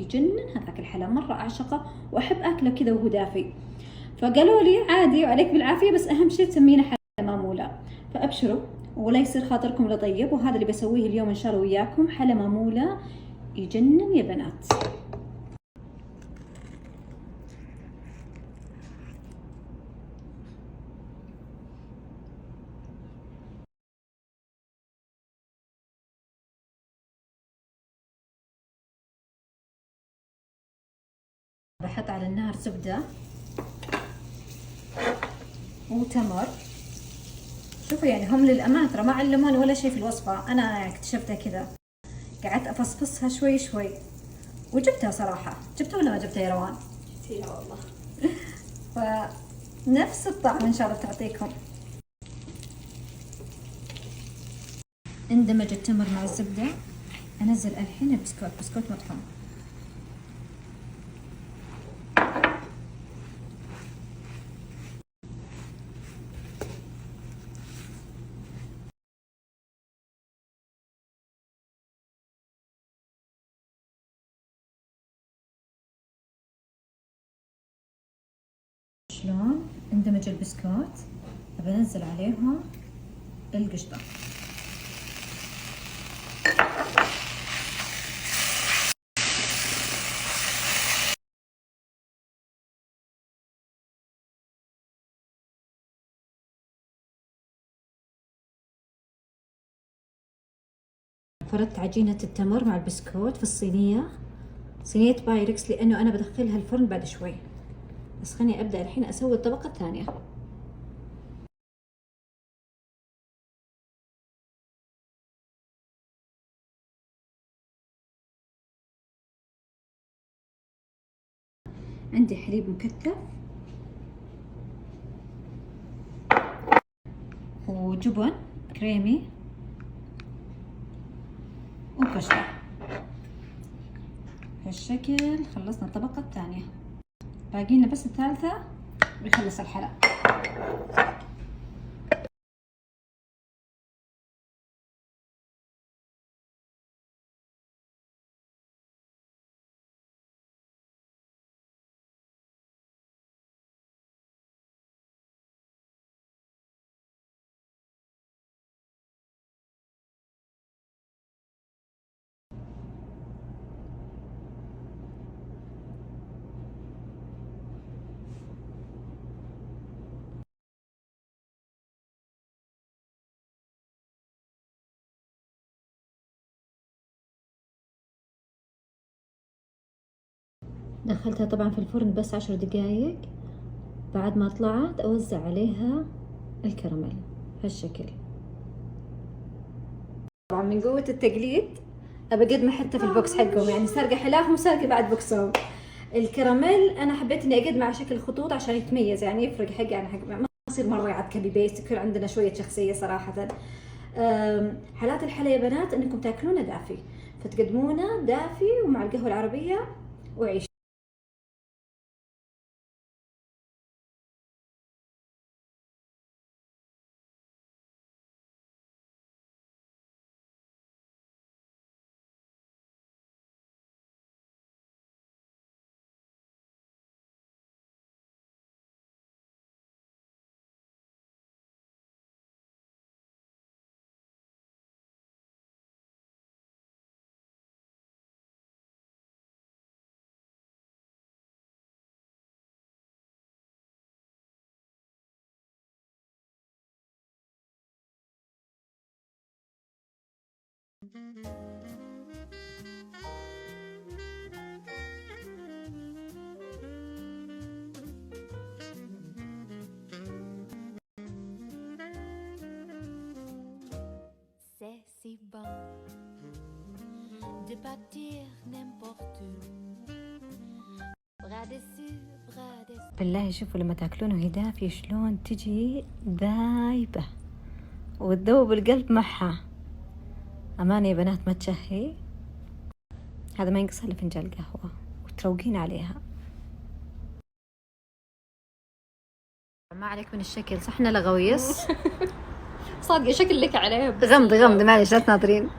يجنن هذاك الحلا، مرة أعشقه وأحب أكله كذا وهو دافي. فقالوا لي عادي وعليك بالعافية، بس أهم شيء تسمينه حلا مامولة. فأبشروا ولا يصير خاطركم لطيب، وهذا اللي بسويه اليوم إن شاء الله وياكم، حلا مامولة يجنن يا بنات. بحط على النار زبدة وتمر. شوفوا يعني هم للأمانة ترى ما علموني ولا شيء في الوصفة، أنا اكتشفتها كذا، قعدت أفصفصها شوي شوي وجبتها صراحة. جبتها ولا ما جبتها يا روان؟ جبتيها والله. فنفس الطعم إن شاء الله تعطيكم. اندمج التمر مع الزبدة. أنزل الحين البسكوت، بسكوت مطحون. شلون اندمج البسكوت، بنزل عليهم القشطة. فردت عجينة التمر مع البسكوت في الصينية، صينية بايركس، لأنه أنا بدخلها الفرن بعد شوي. بس خليني أبدأ الحين أسوي الطبقة الثانية. عندي حليب مكثف وجبن كريمي وقشطة. بهالشكل خلصنا الطبقة الثانية، باقي لنا بس الثالثة بيخلص الحلا. دخلتها طبعا في الفرن بس 10 دقايق. بعد ما طلعت أوزع عليها الكراميل بهالشكل. طبعا من قوة التقليد أبى أقدمه حتى في البوكس حقهم، يعني سارقة حلاهم وسارقة بعد بوكسهم. الكراميل أنا حبيت إني أقدمه على شكل خطوط عشان يتميز، يعني يفرق حقي عن حق، ما يصير مرة يعاد كبي بيست، يكون عندنا شوية شخصية صراحة. حالات الحلا يا بنات إنكم تاكلونه دافي، فتقدمونه دافي ومع القهوة العربية وعيش. C'est si bon de partir n'importe où. Bras dessus, bras dessus. بالله شوفوا لما تاكلونه وهي دافية شلون تجي ذايبة وتذوب القلب معها. أمانة يا بنات ما تشهي، هذا ما ينقص إلا فنجان قهوة وتروقين عليها. ما عليك من الشكل، صحنا لغويص. صادقة شكل لك عليه. غمضي معلش لا تناظرين.